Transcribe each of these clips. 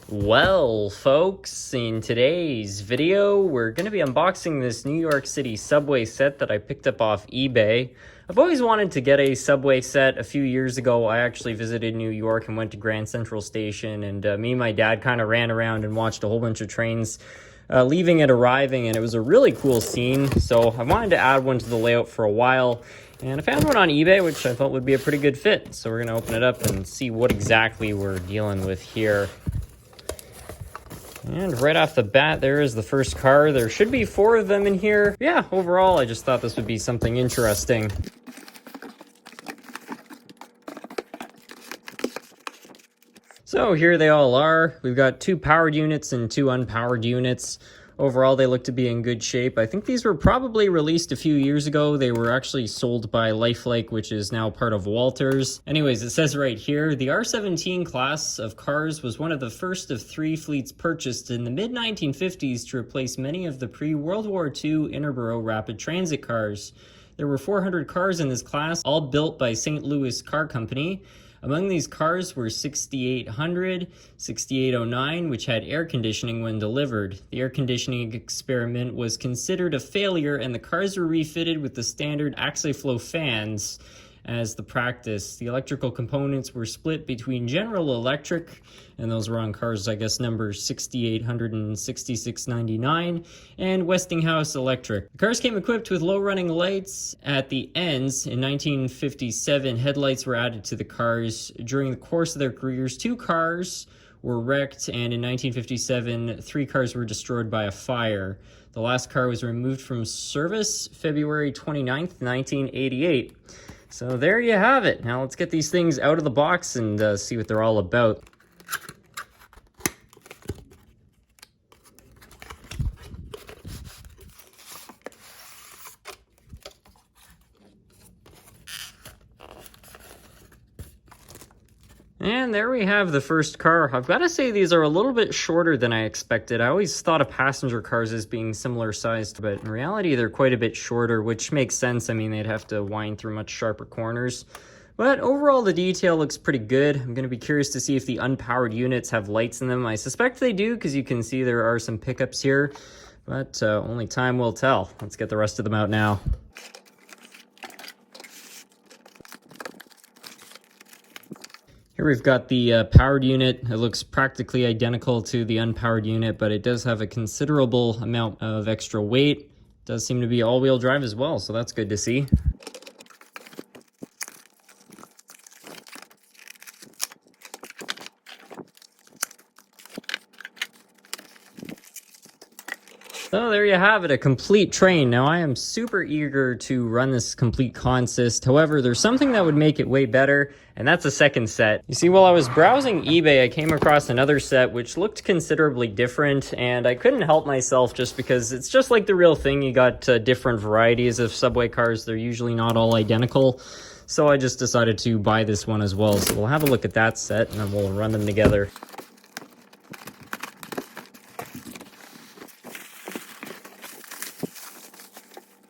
Well, folks, in today's video, we're going to be unboxing this New York City subway set that I picked up off eBay. I've always wanted to get a subway set. A few years ago, I actually visited New York and went to Grand Central Station, and me and my dad kind of ran around and watched a whole bunch of trains leaving and arriving, and it was a really cool scene. So I wanted to add one to the layout for a while, and I found one on eBay, which I thought would be a pretty good fit. So we're going to open it up and see what exactly we're dealing with here. And right off the bat, there is the first car. There should be 4 of them in here. Yeah, overall, I just thought this would be something interesting. So here they all are. We've got 2 powered units and 2 unpowered units. Overall, they look to be in good shape. I think these were probably released a few years ago. They were actually sold by Lifelike, which is now part of Walters. Anyways, it says right here, the R17 class of cars was one of the first of 3 fleets purchased in the mid-1950s to replace many of the pre-World War II interborough rapid transit cars. There were 400 cars in this class, all built by St. Louis Car Company. Among these cars were 6800, 6809, which had air conditioning when delivered. The air conditioning experiment was considered a failure, and the cars were refitted with the standard Axiflow fans as the practice. The electrical components were split between General Electric, and those were on cars, I guess, numbers 6800 and 6699, and Westinghouse Electric. The cars came equipped with low running lights at the ends. In 1957, headlights were added to the cars. During the course of their careers, 2 cars were wrecked, and in 1957, 3 cars were destroyed by a fire. The last car was removed from service February 29th, 1988. So there you have it. Now let's get these things out of the box and see what they're all about. And there we have the first car. I've got to say these are a little bit shorter than I expected. I always thought of passenger cars as being similar sized, but in reality they're quite a bit shorter, which makes sense. I mean, they'd have to wind through much sharper corners. But overall, the detail looks pretty good. I'm going to be curious to see if the unpowered units have lights in them. I suspect they do, because you can see there are some pickups here, but only time will tell. Let's get the rest of them out now. Here we've got the powered unit. It looks practically identical to the unpowered unit, but it does have a considerable amount of extra weight. It does seem to be all-wheel drive as well, so that's good to see. So there you have it, a complete train. Now I am super eager to run this complete consist. However, there's something that would make it way better, and that's a second set. You see, while I was browsing eBay, I came across another set which looked considerably different, and I couldn't help myself just because it's just like the real thing. You got different varieties of subway cars. They're usually not all identical. So I just decided to buy this one as well. So we'll have a look at that set, and then we'll run them together.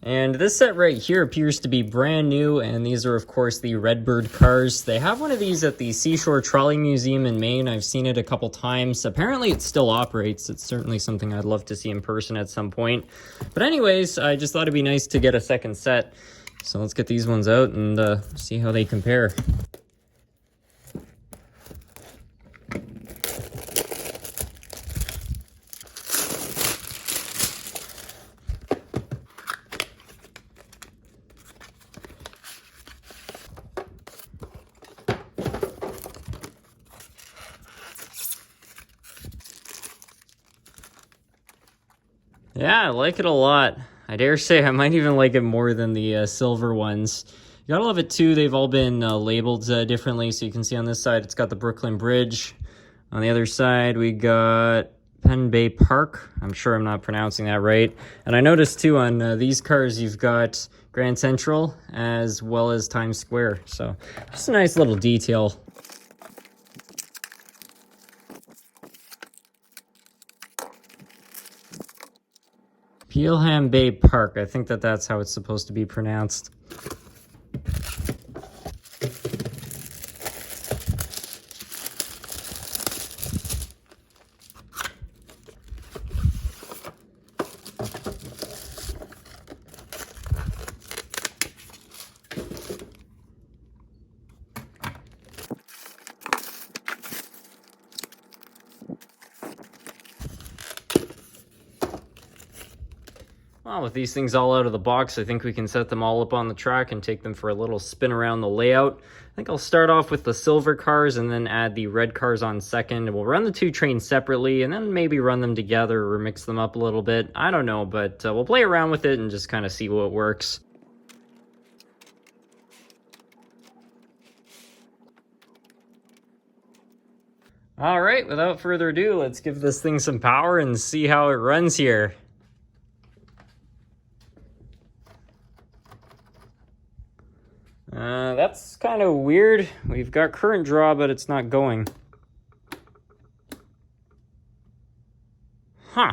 And this set right here appears to be brand new, and these are of course the Redbird cars. They have one of these at the Seashore Trolley Museum in Maine. I've seen it a couple times. Apparently it still operates. It's certainly something I'd love to see in person at some point. But anyways, I just thought it'd be nice to get a second set. So let's get these ones out and see how they compare. Yeah, I like it a lot. I dare say I might even like it more than the silver ones. You gotta love it too, they've all been labeled differently. So you can see on this side, it's got the Brooklyn Bridge. On the other side, we got Penn Bay Park. I'm sure I'm not pronouncing that right. And I noticed too on these cars, you've got Grand Central as well as Times Square. So just a nice little detail. Pelham Bay Park. I think that's how it's supposed to be pronounced. Well, with these things all out of the box, I think we can set them all up on the track and take them for a little spin around the layout. I think I'll start off with the silver cars and then add the red cars on second. We'll run the two trains separately and then maybe run them together or mix them up a little bit. I don't know, but we'll play around with it and just kind of see what works. All right, without further ado, let's give this thing some power and see how it runs here. That's kind of weird. We've got current draw, but it's not going. Huh.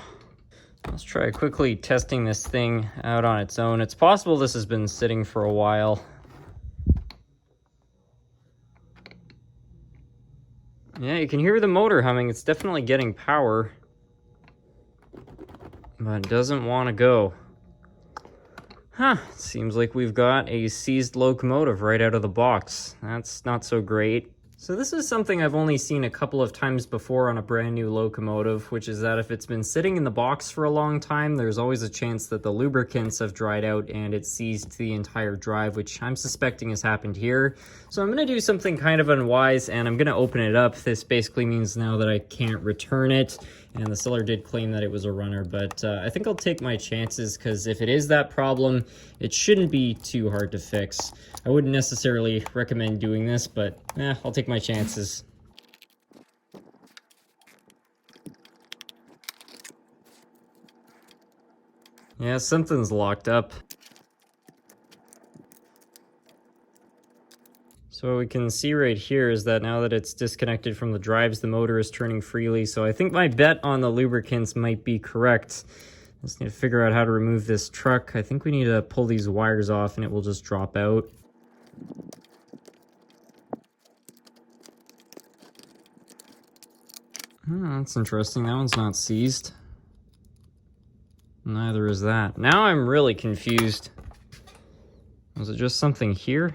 Let's try quickly testing this thing out on its own. It's possible this has been sitting for a while. Yeah, you can hear the motor humming. It's definitely getting power, but it doesn't want to go. Huh, seems like we've got a seized locomotive right out of the box. That's not so great. So this is something I've only seen a couple of times before on a brand new locomotive, which is that if it's been sitting in the box for a long time, there's always a chance that the lubricants have dried out and it seized the entire drive, which I'm suspecting has happened here. So I'm going to do something kind of unwise and I'm going to open it up. This basically means now that I can't return it, and the seller did claim that it was a runner, but I think I'll take my chances because if it is that problem, it shouldn't be too hard to fix. I wouldn't necessarily recommend doing this, but I'll take my chances. Yeah, something's locked up. So what we can see right here is that now that it's disconnected from the drives, the motor is turning freely. So I think my bet on the lubricants might be correct. Just need to figure out how to remove this truck. I think we need to pull these wires off and it will just drop out. Oh, that's interesting. That one's not seized. Neither is that. Now I'm really confused. Was it just something here?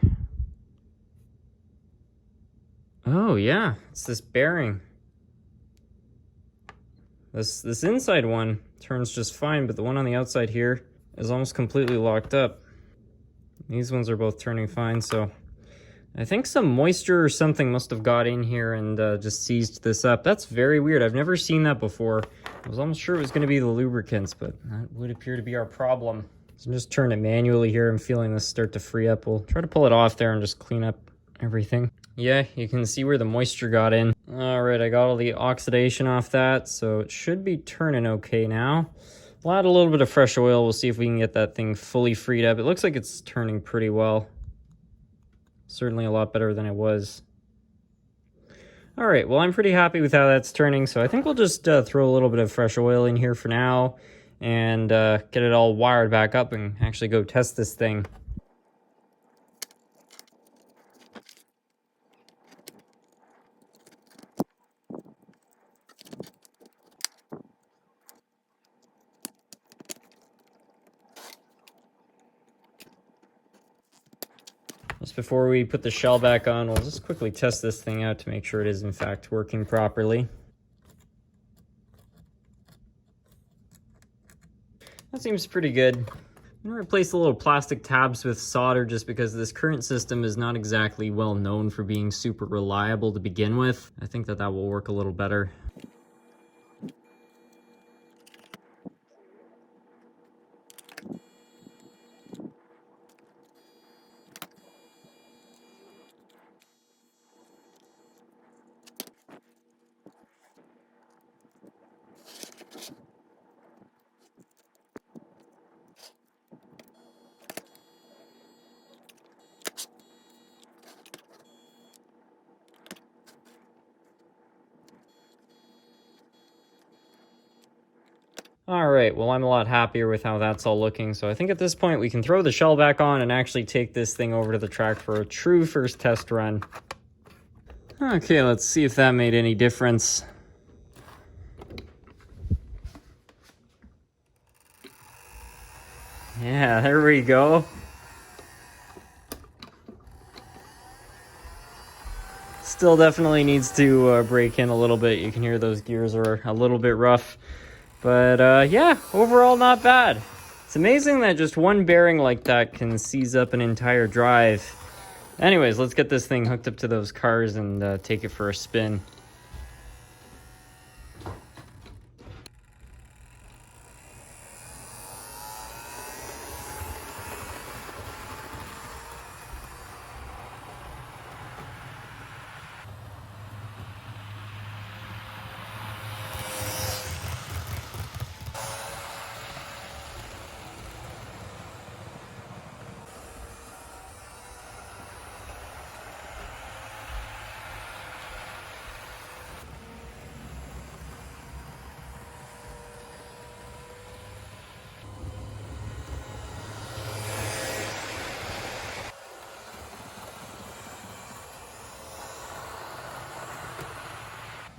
Oh yeah, it's this bearing. This inside one turns just fine, but the one on the outside here is almost completely locked up. These ones are both turning fine, so I think some moisture or something must have got in here and just seized this up. That's very weird. I've never seen that before. I was almost sure it was going to be the lubricants, but that would appear to be our problem. So just turn it manually here. I'm feeling this start to free up. We'll try to pull it off there and just clean up everything. Yeah, you can see where the moisture got in. All right, I got all the oxidation off that, so it should be turning okay now. We'll add a little bit of fresh oil. We'll see if we can get that thing fully freed up. It looks like it's turning pretty well. Certainly a lot better than it was. All right, well, I'm pretty happy with how that's turning, so I think we'll just throw a little bit of fresh oil in here for now and get it all wired back up and actually go test this thing. Just before we put the shell back on, we'll just quickly test this thing out to make sure it is in fact working properly. That seems pretty good. I'm going to replace the little plastic tabs with solder just because this current system is not exactly well known for being super reliable to begin with. I think that will work a little better. All right, well, I'm a lot happier with how that's all looking, so I think at this point we can throw the shell back on and actually take this thing over to the track for a true first test run. Okay, let's see if that made any difference. Yeah, there we go. Still definitely needs to break in a little bit. You can hear those gears are a little bit rough. But yeah, overall not bad. It's amazing that just one bearing like that can seize up an entire drive. Anyways, let's get this thing hooked up to those cars and take it for a spin.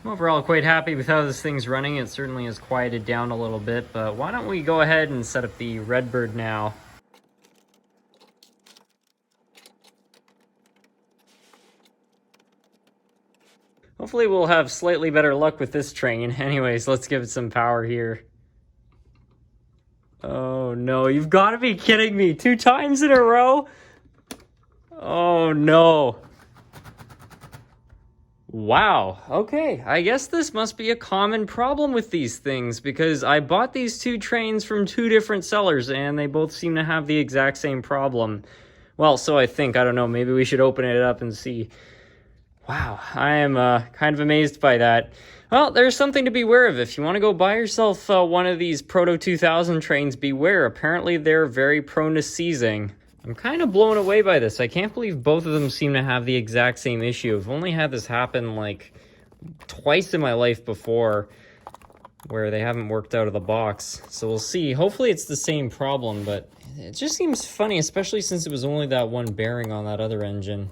I'm overall quite happy with how this thing's running. It certainly has quieted down a little bit, but why don't we go ahead and set up the Redbird now. Hopefully we'll have slightly better luck with this train. Anyways, let's give it some power here. Oh no, you've got to be kidding me. 2 times in a row? Oh no. Wow, okay, I guess this must be a common problem with these things, because I bought these 2 trains from 2 different sellers and they both seem to have the exact same problem. Well, so I think, I don't know, maybe we should open it up and see. Wow, I am kind of amazed by that. Well, there's something to beware of. If you want to go buy yourself one of these Proto 2000 trains, beware. Apparently they're very prone to seizing. I'm kind of blown away by this. I can't believe both of them seem to have the exact same issue. I've only had this happen like twice in my life before, where they haven't worked out of the box. So we'll see. Hopefully it's the same problem, but it just seems funny, especially since it was only that one bearing on that other engine.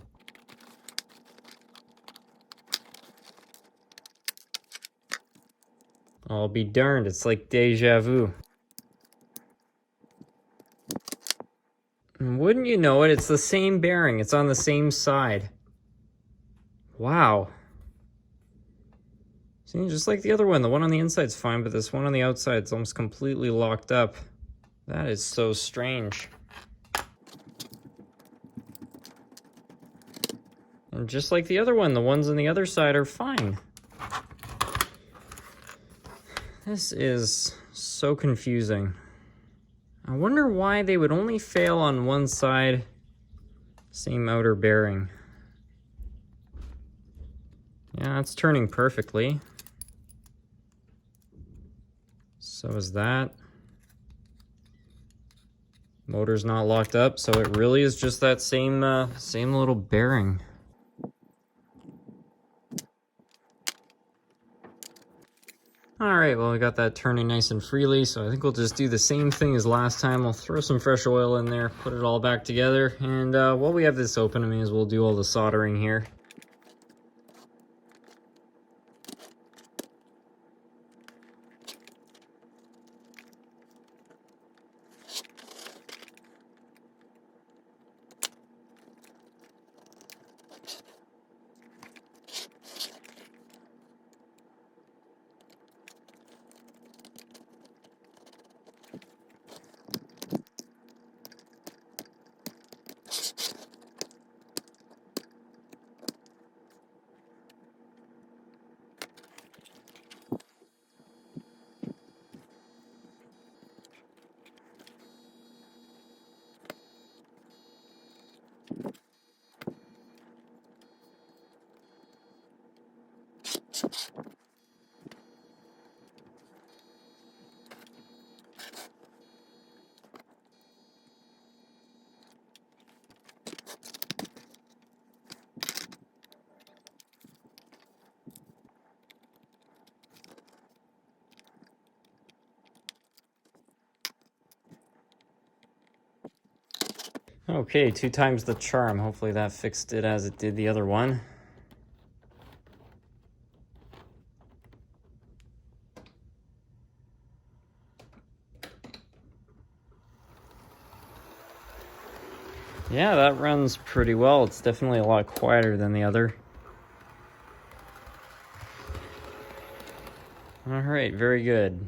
I'll be darned, it's like deja vu. And wouldn't you know it, it's the same bearing. It's on the same side. Wow. See, just like the other one, the one on the inside's fine, but this one on the outside's almost completely locked up. That is so strange. And just like the other one, the ones on the other side are fine. This is so confusing. I wonder why they would only fail on one side, same outer bearing. Yeah, it's turning perfectly. So is that. Motor's not locked up, so it really is just that same little bearing. Alright, well we got that turning nice and freely, so I think we'll just do the same thing as last time. We'll throw some fresh oil in there, put it all back together, and while we have this open, I may as well do all the soldering here. Okay, 2 times the charm. Hopefully that fixed it as it did the other one. Yeah, that runs pretty well. It's definitely a lot quieter than the other. Alright, very good.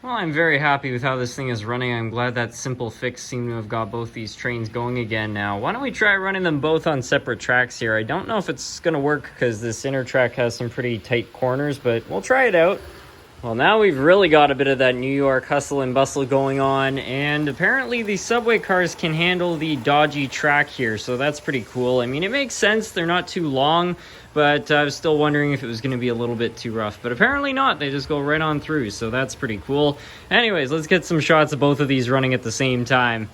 Well, I'm very happy with how this thing is running. I'm glad that simple fix seemed to have got both these trains going again now. Why don't we try running them both on separate tracks here? I don't know if it's going to work because this inner track has some pretty tight corners, but we'll try it out. Well, now we've really got a bit of that New York hustle and bustle going on, and apparently the subway cars can handle the dodgy track here, so that's pretty cool. I mean, it makes sense. They're not too long, but I was still wondering if it was going to be a little bit too rough, but apparently not. They just go right on through, so that's pretty cool. Anyways, let's get some shots of both of these running at the same time.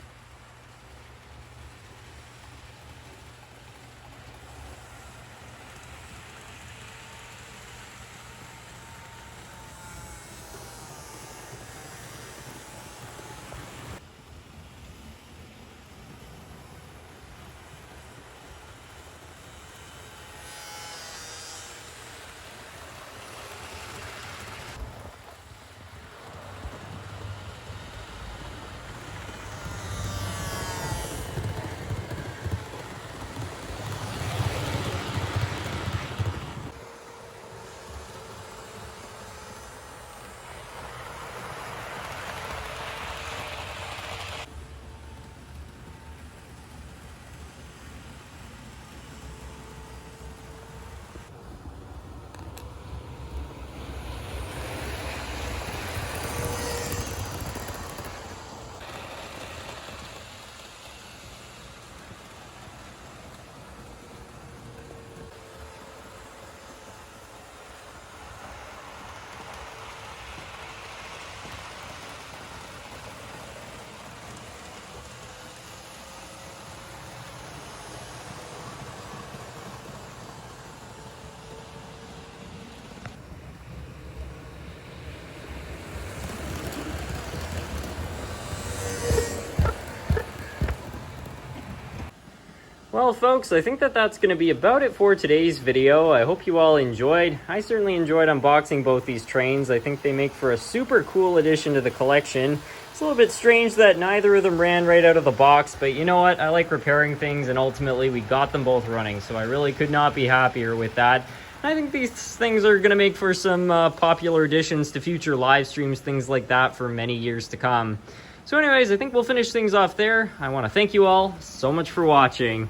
Well, folks, I think that's going to be about it for today's video. I hope you all enjoyed. I certainly enjoyed unboxing both these trains. I think they make for a super cool addition to the collection. It's a little bit strange that neither of them ran right out of the box, but you know what? I like repairing things, and ultimately we got them both running, so I really could not be happier with that. I think these things are going to make for some popular additions to future live streams, things like that, for many years to come. So anyways, I think we'll finish things off there. I want to thank you all so much for watching.